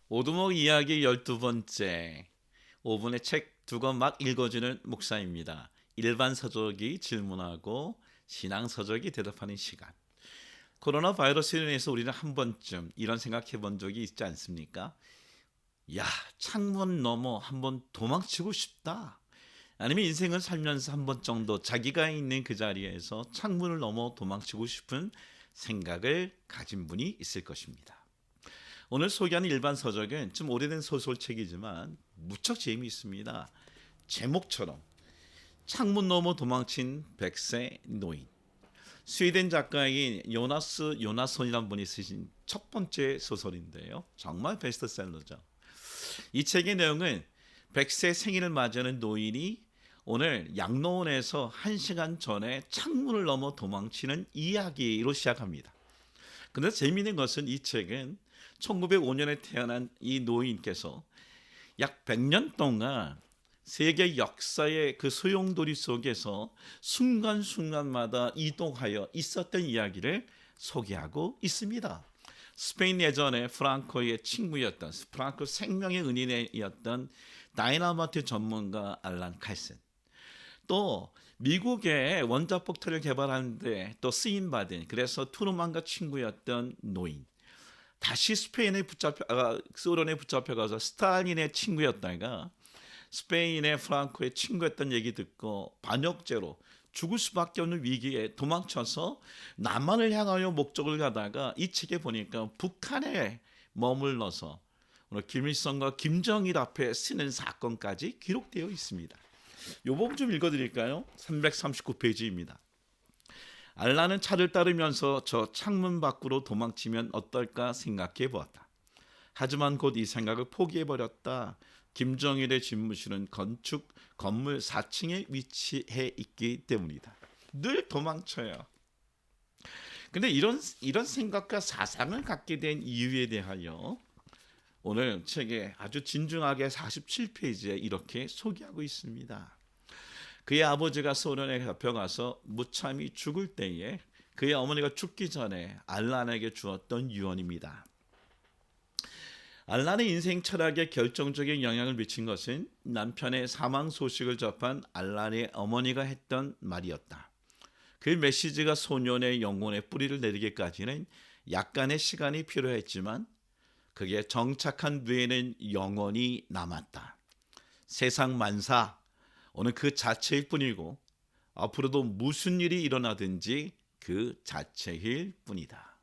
오두막 이야기 12번째. 5분의 책 두 권 막 읽어주는 목사입니다. 일반 서적이 질문하고 신앙 서적이 대답하는 시간. 코로나 바이러스로 인해서 우리는 한 번쯤 이런 생각해 본 적이 있지 않습니까? 야, 창문 너머 한번 도망치고 싶다. 아니면 인생을 살면서 한 번 정도 자기가 있는 그 자리에서 창문을 넘어 도망치고 싶은 생각을 가진 분이 있을 것입니다. 오늘 소개하는 일반 서적은 좀 오래된 소설책이지만 무척 재미있습니다. 제목처럼 창문 너머 도망친 백세 노인. 스웨덴 작가인 요나스 요나손이라는 분이 쓰신 첫 번째 소설인데요. 정말 베스트셀러죠. 이 책의 내용은 백세 생일을 맞이하는 노인이 오늘 양로원에서 1시간 전에 창문을 넘어 도망치는 이야기로 시작합니다. 그런데 재미있는 것은 이 책은 1905년에 태어난 이 노인께서 약 100년 동안 세계 역사의 그 소용돌이 속에서 순간순간마다 이동하여 있었던 이야기를 소개하고 있습니다. 스페인 예전에 프랑코의 친구였던 프랑코 생명의 은인이었던 다이나마이트 전문가 알란 칼슨, 또 미국의 원자폭탄을 개발하는데 또 쓰임받은 그래서 트루만과 친구였던 노인, 다시 소련에 붙잡혀가서 스탈린의 친구였다가 스페인의 프랑코의 친구였던 얘기 듣고 반역죄로 죽을 수밖에 없는 위기에 도망쳐서 남한을 향하여 목적을 가다가 이 책에 보니까 북한에 머물러서 오늘 김일성과 김정일 앞에 쓰는 사건까지 기록되어 있습니다. 이 부분 좀 읽어드릴까요? 339페이지입니다. 알라는 차를 따르면서 저 창문 밖으로 도망치면 어떨까 생각해 보았다. 하지만 곧 이 생각을 포기해 버렸다. 김정일의 집무실은 건물 4층에 위치해 있기 때문이다. 늘 도망쳐요. 근데 이런 생각과 사상을 갖게 된 이유에 대하여 오늘 책에 아주 진중하게 47페이지에 이렇게 소개하고 있습니다. 그의 아버지가 소련에 잡혀가서 무참히 죽을 때에 그의 어머니가 죽기 전에 알란에게 주었던 유언입니다. 알란의 인생 철학에 결정적인 영향을 미친 것은 남편의 사망 소식을 접한 알란의 어머니가 했던 말이었다. 그 메시지가 소년의 영혼에 뿌리를 내리기까지는 약간의 시간이 필요했지만 그게 정착한 뒤에는 영원히 남았다. 세상 만사 어느 그 자체일 뿐이고 앞으로도 무슨 일이 일어나든지 그 자체일 뿐이다.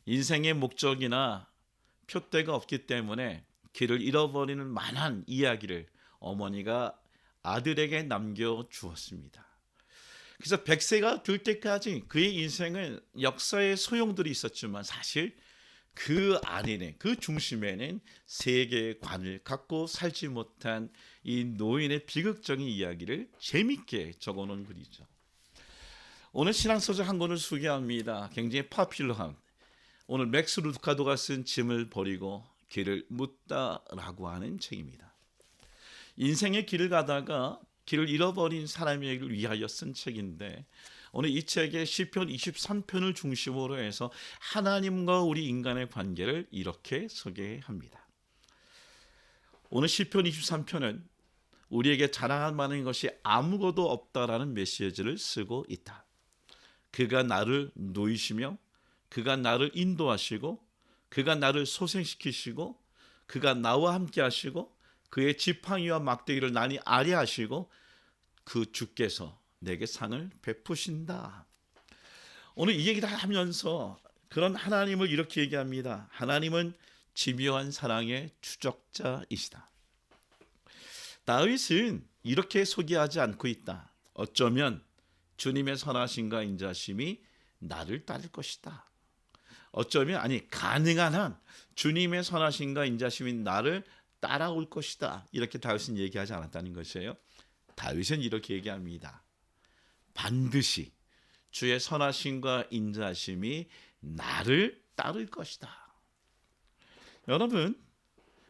인생의 목적이나 표대가 없기 때문에 길을 잃어버리는 만한 이야기를 어머니가 아들에게 남겨주었습니다. 그래서 100세가 될 때까지 그의 인생은 역사의 소용돌이 있었지만 사실 그 안에는 그 중심에는 세계관을 갖고 살지 못한 이 노인의 비극적인 이야기를 재밌게 적어놓은 글이죠. 오늘 신앙서적 한 권을 소개합니다. 굉장히 파퓰러한, 오늘 맥스 루카도가 쓴 짐을 버리고 길을 묻다라고 하는 책입니다. 인생의 길을 가다가 길을 잃어버린 사람에게 위하여 쓴 책인데 오늘 이 책의 시편 23편을 중심으로 해서 하나님과 우리 인간의 관계를 이렇게 소개합니다. 오늘 시편 23편은 우리에게 자랑할 만한 것이 아무것도 없다라는 메시지를 쓰고 있다. 그가 나를 놓이시며 그가 나를 인도하시고 그가 나를 소생시키시고 그가 나와 함께 하시고 그의 지팡이와 막대기를 나니 아뢰하시고 그 주께서 내게 상을 베푸신다. 오늘 이 얘기를 하면서 그런 하나님을 이렇게 얘기합니다. 하나님은 집요한 사랑의 추적자이시다. 다윗은 이렇게 소개하지 않고 있다. 어쩌면 주님의 선하심과 인자심이 나를 따를 것이다. 어쩌면 가능한 한 주님의 선하심과 인자심이 나를 따라올 것이다. 이렇게 다윗은 얘기하지 않았다는 것이에요. 다윗은 이렇게 얘기합니다. 반드시 주의 선하심과 인자심이 나를 따를 것이다. 여러분,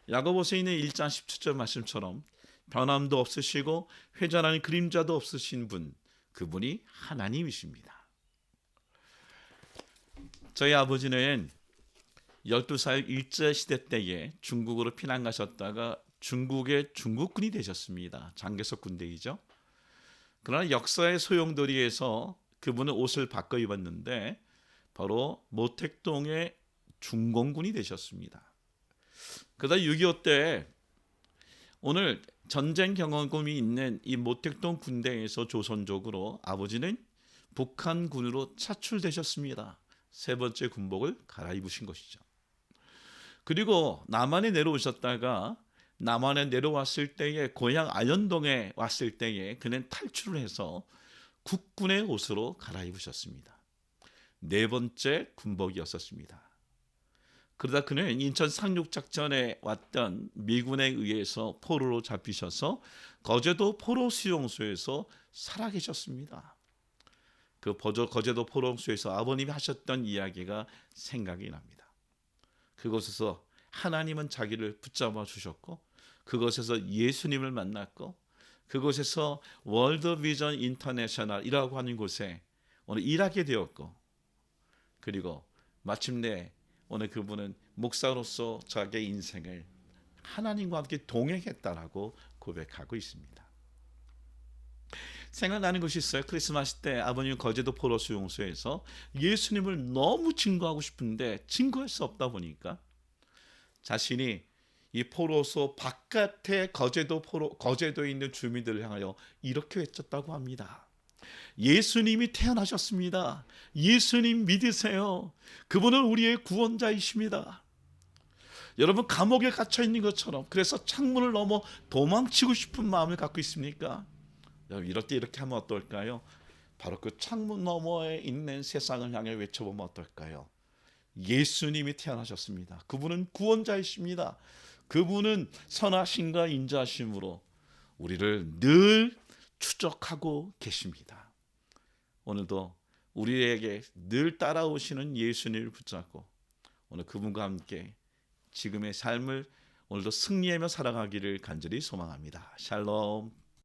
야고보서에 있는 1장 17절 말씀처럼 변함도 없으시고 회전하는 그림자도 없으신 분, 그분이 하나님이십니다. 저희 아버지는 12살 일제시대 때에 중국으로 피난 가셨다가 중국의 중국군이 되셨습니다. 장개석 군대이죠. 그러나 역사의 소용돌이에서 그분은 옷을 바꿔 입었는데 바로 모택동의 중공군이 되셨습니다. 그러다 6.25 때 오늘 전쟁 경험이 있는 이 모택동 군대에서 조선족으로 아버지는 북한군으로 차출되셨습니다. 세 번째 군복을 갈아입으신 것이죠. 그리고 남한에 내려오셨다가 남한에 내려왔을 때에 고향 안현동에 왔을 때에 그는 탈출을 해서 국군의 옷으로 갈아입으셨습니다. 네 번째 군복이었었습니다. 그러다 그는 인천 상륙작전에 왔던 미군에 의해서 포로로 잡히셔서 거제도 포로 수용소에서 살아계셨습니다. 그 거제도 포로 수용소에서 아버님이 하셨던 이야기가 생각이 납니다. 그곳에서 하나님은 자기를 붙잡아 주셨고 그곳에서 예수님을 만났고 그곳에서 월드 비전 인터내셔널이라고 하는 곳에 오늘 일하게 되었고 그리고 마침내 오늘 그분은 목사로서 자기의 인생을 하나님과 함께 동행했다라고 고백하고 있습니다. 생각나는 것이 있어요. 크리스마스 때 아버님 거제도 포로 수용소에서 예수님을 너무 증거하고 싶은데 증거할 수 없다 보니까 자신이 이 포로소 바깥에 거제도에 있는 주민들을 향하여 이렇게 외쳤다고 합니다. 예수님이 태어나셨습니다. 예수님 믿으세요. 그분은 우리의 구원자이십니다. 여러분 감옥에 갇혀 있는 것처럼 그래서 창문을 넘어 도망치고 싶은 마음을 갖고 있습니까? 여러분 이럴 때 이렇게 하면 어떨까요? 바로 그 창문 너머에 있는 세상을 향해 외쳐보면 어떨까요? 예수님이 태어나셨습니다. 그분은 구원자이십니다. 그분은 선하심과 인자하심으로 우리를 늘 추적하고 계십니다. 오늘도 우리에게 늘 따라오시는 예수님을 붙잡고 오늘 그분과 함께 지금의 삶을 오늘도 승리하며 살아가기를 간절히 소망합니다. 샬롬.